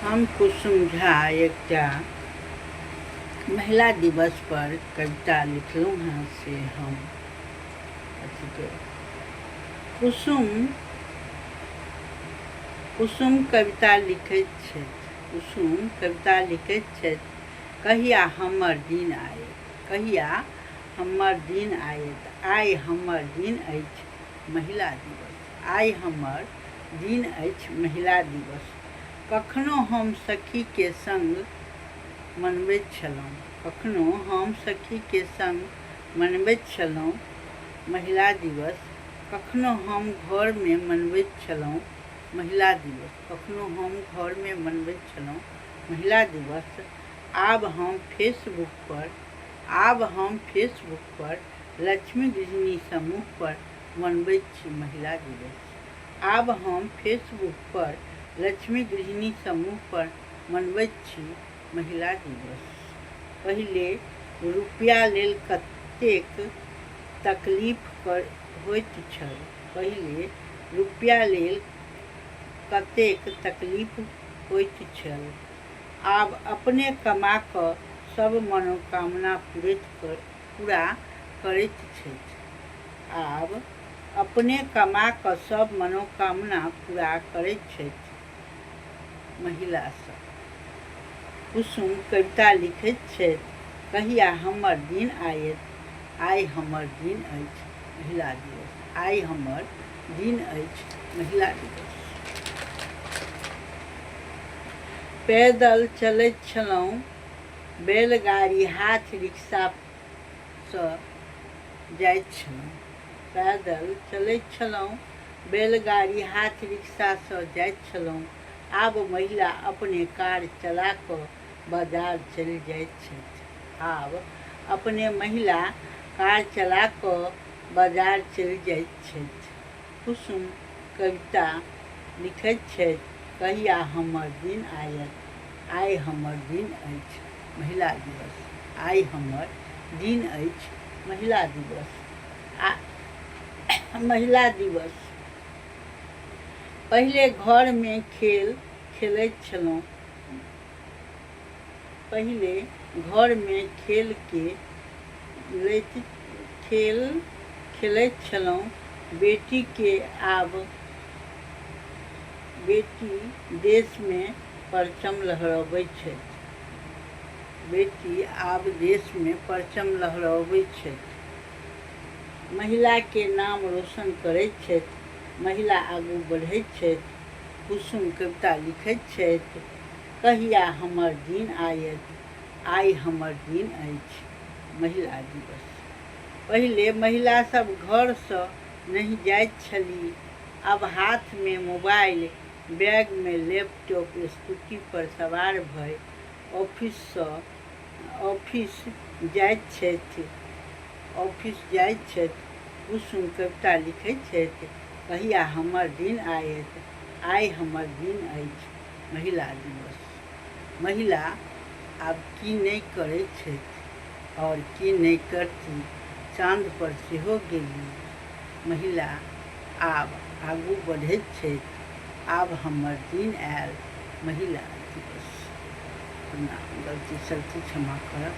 हम कुसुम झा एकटा महिला दिवस पर कविता लिखलहुँ हैं से हम कुसुम कुसुम कविता लिखैत छथि। कुसुम कविता लिखैत छथि। कहिया हमर दिन आयत, कहिया हमर दिन आयत। आइ हमर दिन अछि महिला दिवस, आइ हमर दिन अछि महिला दिवस। कखनो हम सखीके संग मनबैत छलहुँ, कखनो हम सखीके संग मनबैत छलहुँ महिला दिवस। कखनो हम घरमे मनबैत छलहुँ महिला दिवस, कखनो हम घरमे मनबैत छलहुँ महिला दिवस। आब हम फेसबुक पर लक्ष्मी गृहिणी समूह पर मनबैत छी महिला दिवस। आब हम फेसबुक पर लक्ष्मी गृहिणी समूह पर मनबैत छी महिला दिवस। पहिले रुपया लेल कतेक तकलीफ होइत छल, पहिले रुपया लेल कतेक तकलीफ होइत छल। आब अपने कमा कऽ सब मनोकामना पूरा करैत छथि। आब अपने कमा कऽ सब मनोकामना पूरा करैत छथि महिला सब। कुसुम कविता लिखैत छथि। कहिया हमर दिन आयत, आइ हमर दिन अछि महिला दिवस, आइ हमर दिन अछि महिला दिवस। पैदल चलैत छलहुँ, बैलगाड़ी हाथ रिक्शासँ जाइत छलहुँ। पैदल चलैत छलहुँ, बैलगाड़ी हाथ रिक्शासँ जाइत छलहुँ। आब महिला अपने कार चला कऽ बाजार चलि जाइत छथि। आब अपने महिला कार चला कऽ बाजार चलि जाइत छथि। कुसुम कविता लिखैत छथि। कहिया हमर दिन आयत, आइ हमर दिन अछि महिला दिवस, आइ हमर दिन अछि महिला दिवस। महिला दिवस। पहिले घरमे खेल खेलैत छलहुँ, पहिले घरमे खेल खेलैत छलहुँ। बेटी देशमे परचम लहरबैत छथि, बेटी आब देशमे परचम लहरबैत छथि। महिलाके नाम रोशन करैत छथि, महिला आगू बढ़ैत छथि। कुसुम कविता लिखैत छथि। कहिया हमर दिन आयत, आइ हमर दिन अछि महिला दिवस। पहिले महिला सब घरसँ नहि जाइत छलीह, आब हाथमे मोबाइल, बैगमे लैपटॉप, स्कूटी पर सवार भऽ ऑफिस जाइत छथि। कुसुम कविता लिखैत छथि। कहिया हमर दिन आयत, आइ हमर दिन अछि महिला दिवस। महिला आब की नहि करैत छथि आओर की नहि करती, चाँद पर सेहो गेली। महिला आब आगू बढ़ैत छथि। आब हमर दिन आयल महिला दिवस। गलती सलती क्षमा करब।